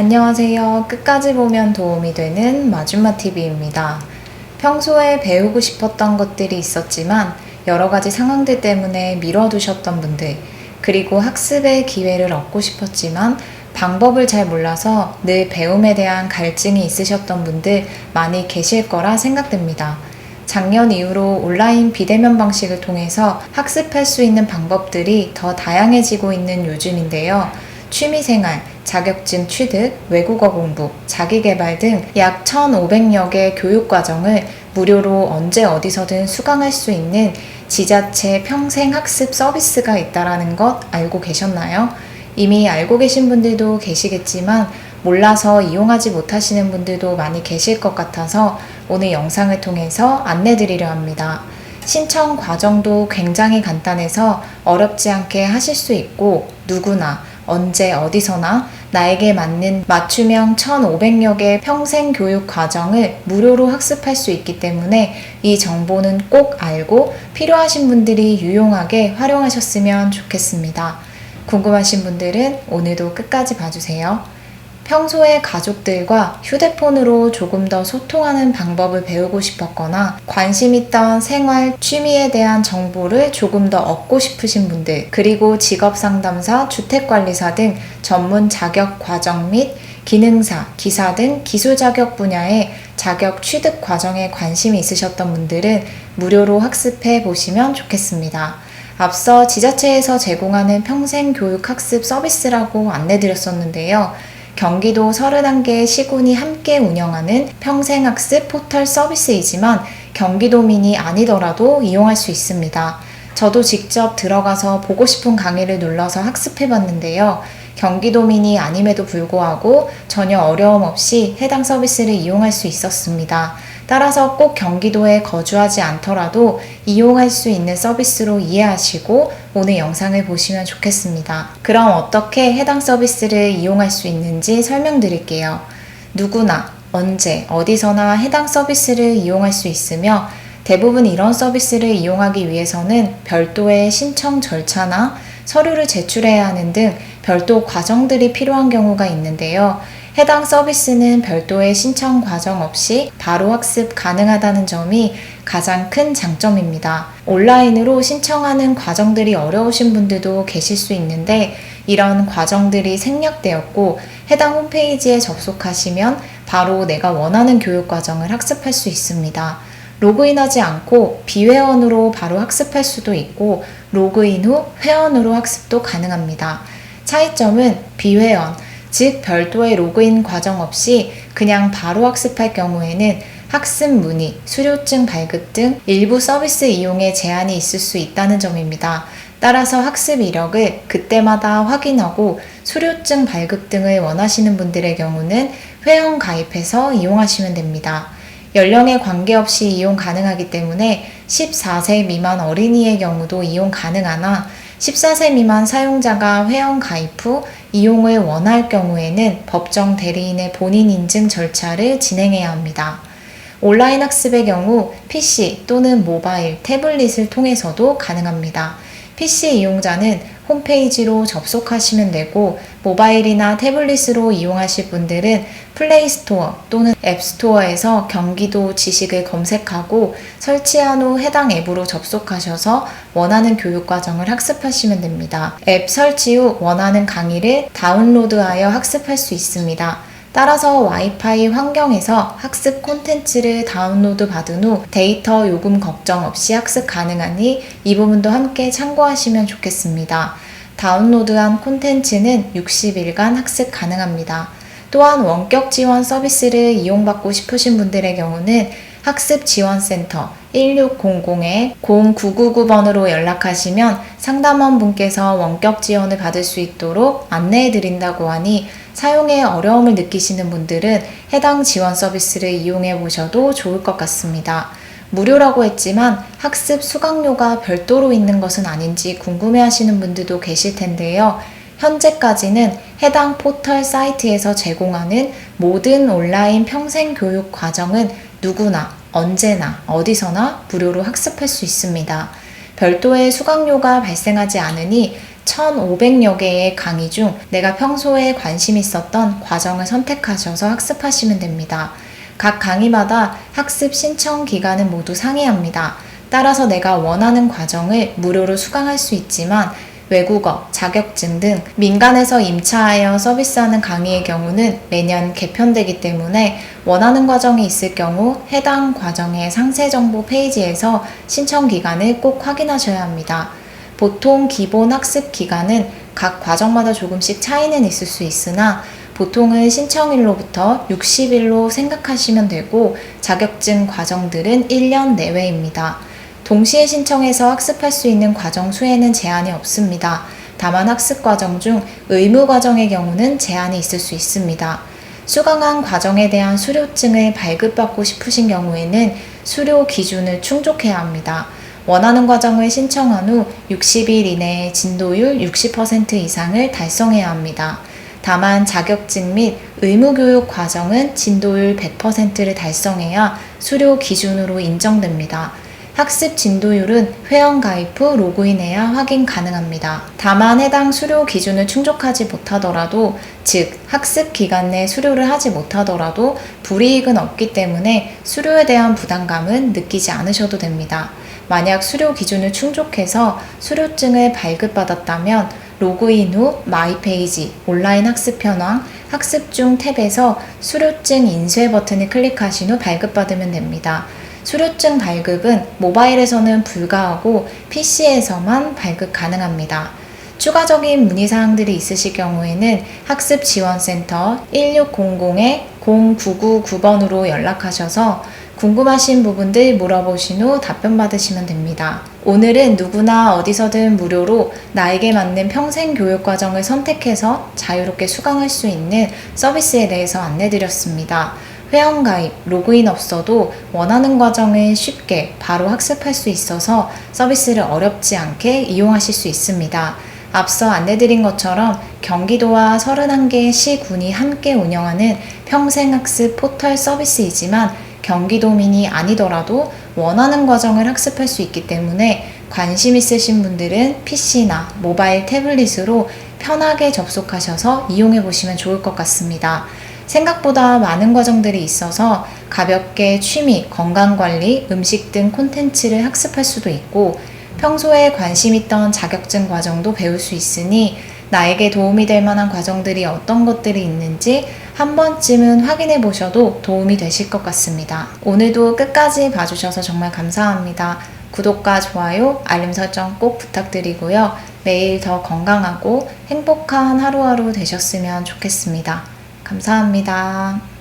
안녕하세요. 끝까지 보면 도움이 되는 마줌마TV입니다. 평소에 배우고 싶었던 것들이 있었지만 여러 가지 상황들 때문에 미뤄두셨던 분들, 그리고 학습의 기회를 얻고 싶었지만 방법을 잘 몰라서 늘 배움에 대한 갈증이 있으셨던 분들 많이 계실 거라 생각됩니다. 작년 이후로 온라인 비대면 방식을 통해서 학습할 수 있는 방법들이 더 다양해지고 있는 요즘인데요. 취미생활, 자격증 취득, 외국어 공부, 자기계발 등 약 1,500여 개 교육과정을 무료로 언제 어디서든 수강할 수 있는 지자체 평생학습 서비스가 있다는 것 알고 계셨나요? 이미 알고 계신 분들도 계시겠지만 몰라서 이용하지 못하시는 분들도 많이 계실 것 같아서 오늘 영상을 통해서 안내드리려 합니다. 신청 과정도 굉장히 간단해서 어렵지 않게 하실 수 있고 누구나 언제 어디서나 나에게 맞는 맞춤형 1,500여 개 평생 교육 과정을 무료로 학습할 수 있기 때문에 이 정보는 꼭 알고 필요하신 분들이 유용하게 활용하셨으면 좋겠습니다. 궁금하신 분들은 오늘도 끝까지 봐주세요. 평소에 가족들과 휴대폰으로 조금 더 소통하는 방법을 배우고 싶었거나 관심 있던 생활, 취미에 대한 정보를 조금 더 얻고 싶으신 분들, 그리고 직업상담사, 주택관리사 등 전문 자격 과정 및 기능사, 기사 등 기술 자격 분야의 자격 취득 과정에 관심이 있으셨던 분들은 무료로 학습해 보시면 좋겠습니다. 앞서 지자체에서 제공하는 평생교육학습 서비스라고 안내드렸었는데요. 경기도 31개의 시군이 함께 운영하는 평생학습 포털 서비스이지만 경기도민이 아니더라도 이용할 수 있습니다. 저도 직접 들어가서 보고 싶은 강의를 눌러서 학습해 봤는데요. 경기도민이 아님에도 불구하고 전혀 어려움 없이 해당 서비스를 이용할 수 있었습니다. 따라서 꼭 경기도에 거주하지 않더라도 이용할 수 있는 서비스로 이해하시고 오늘 영상을 보시면 좋겠습니다. 그럼 어떻게 해당 서비스를 이용할 수 있는지 설명드릴게요. 누구나 언제 어디서나 해당 서비스를 이용할 수 있으며 대부분 이런 서비스를 이용하기 위해서는 별도의 신청 절차나 서류를 제출해야 하는 등 별도 과정들이 필요한 경우가 있는데요. 해당 서비스는 별도의 신청 과정 없이 바로 학습 가능하다는 점이 가장 큰 장점입니다. 온라인으로 신청하는 과정들이 어려우신 분들도 계실 수 있는데 이런 과정들이 생략되었고 해당 홈페이지에 접속하시면 바로 내가 원하는 교육 과정을 학습할 수 있습니다. 로그인하지 않고 비회원으로 바로 학습할 수도 있고 로그인 후 회원으로 학습도 가능합니다. 차이점은 비회원, 즉 별도의 로그인 과정 없이 그냥 바로 학습할 경우에는 학습 문의, 수료증 발급 등 일부 서비스 이용에 제한이 있을 수 있다는 점입니다. 따라서 학습 이력을 그때마다 확인하고 수료증 발급 등을 원하시는 분들의 경우는 회원 가입해서 이용하시면 됩니다. 연령에 관계없이 이용 가능하기 때문에 14세 미만 어린이의 경우도 이용 가능하나 14세 미만 사용자가 회원 가입 후 이용을 원할 경우에는 법정 대리인의 본인 인증 절차를 진행해야 합니다. 온라인 학습의 경우 PC 또는 모바일, 태블릿을 통해서도 가능합니다. PC 이용자는 홈페이지로 접속하시면 되고 모바일이나 태블릿으로 이용하실 분들은 플레이스토어 또는 앱스토어에서 경기도 지식을 검색하고 설치한 후 해당 앱으로 접속하셔서 원하는 교육과정을 학습하시면 됩니다. 앱 설치 후 원하는 강의를 다운로드하여 학습할 수 있습니다. 따라서 와이파이 환경에서 학습 콘텐츠를 다운로드 받은 후 데이터 요금 걱정 없이 학습 가능하니 이 부분도 함께 참고하시면 좋겠습니다. 다운로드한 콘텐츠는 60일간 학습 가능합니다. 또한 원격 지원 서비스를 이용받고 싶으신 분들의 경우는 학습지원센터 1600-0999번으로 연락하시면 상담원 분께서 원격 지원을 받을 수 있도록 안내해 드린다고 하니 사용에 어려움을 느끼시는 분들은 해당 지원 서비스를 이용해 보셔도 좋을 것 같습니다. 무료라고 했지만 학습 수강료가 별도로 있는 것은 아닌지 궁금해 하시는 분들도 계실 텐데요. 현재까지는 해당 포털 사이트에서 제공하는 모든 온라인 평생 교육 과정은 누구나 언제나 어디서나 무료로 학습할 수 있습니다. 별도의 수강료가 발생하지 않으니 1,500여 개의 강의 중 내가 평소에 관심 있었던 과정을 선택하셔서 학습하시면 됩니다. 각 강의마다 학습 신청 기간은 모두 상이합니다. 따라서 내가 원하는 과정을 무료로 수강할 수 있지만 외국어, 자격증 등 민간에서 임차하여 서비스하는 강의의 경우는 매년 개편되기 때문에 원하는 과정이 있을 경우 해당 과정의 상세 정보 페이지에서 신청 기간을 꼭 확인하셔야 합니다. 보통 기본 학습 기간은 각 과정마다 조금씩 차이는 있을 수 있으나 보통은 신청일로부터 60일로 생각하시면 되고 자격증 과정들은 1년 내외입니다. 동시에 신청해서 학습할 수 있는 과정 수에는 제한이 없습니다. 다만 학습 과정 중 의무 과정의 경우는 제한이 있을 수 있습니다. 수강한 과정에 대한 수료증을 발급받고 싶으신 경우에는 수료 기준을 충족해야 합니다. 원하는 과정을 신청한 후 60일 이내에 진도율 60% 이상을 달성해야 합니다. 다만 자격증 및 의무교육 과정은 진도율 100%를 달성해야 수료 기준으로 인정됩니다. 학습 진도율은 회원가입 후 로그인해야 확인 가능합니다. 다만 해당 수료 기준을 충족하지 못하더라도, 즉 학습 기간 내 수료를 하지 못하더라도 불이익은 없기 때문에 수료에 대한 부담감은 느끼지 않으셔도 됩니다. 만약 수료 기준을 충족해서 수료증을 발급받았다면 로그인 후 마이 페이지, 온라인 학습 현황, 학습 중 탭에서 수료증 인쇄 버튼을 클릭하신 후 발급받으면 됩니다. 수료증 발급은 모바일에서는 불가하고 PC에서만 발급 가능합니다. 추가적인 문의사항들이 있으실 경우에는 학습지원센터 1600-0999번으로 연락하셔서 궁금하신 부분들 물어보신 후 답변 받으시면 됩니다. 오늘은 누구나 어디서든 무료로 나에게 맞는 평생 교육 과정을 선택해서 자유롭게 수강할 수 있는 서비스에 대해서 안내드렸습니다. 회원가입, 로그인 없어도 원하는 과정을 쉽게 바로 학습할 수 있어서 서비스를 어렵지 않게 이용하실 수 있습니다. 앞서 안내드린 것처럼 경기도와 31개 시군이 함께 운영하는 평생학습 포털 서비스이지만 경기도민이 아니더라도 원하는 과정을 학습할 수 있기 때문에 관심 있으신 분들은 PC나 모바일 태블릿으로 편하게 접속하셔서 이용해 보시면 좋을 것 같습니다. 생각보다 많은 과정들이 있어서 가볍게 취미, 건강관리, 음식 등 콘텐츠를 학습할 수도 있고 평소에 관심 있던 자격증 과정도 배울 수 있으니 나에게 도움이 될 만한 과정들이 어떤 것들이 있는지 한 번쯤은 확인해 보셔도 도움이 되실 것 같습니다. 오늘도 끝까지 봐주셔서 정말 감사합니다. 구독과 좋아요, 알림 설정 꼭 부탁드리고요. 매일 더 건강하고 행복한 하루하루 되셨으면 좋겠습니다. 감사합니다.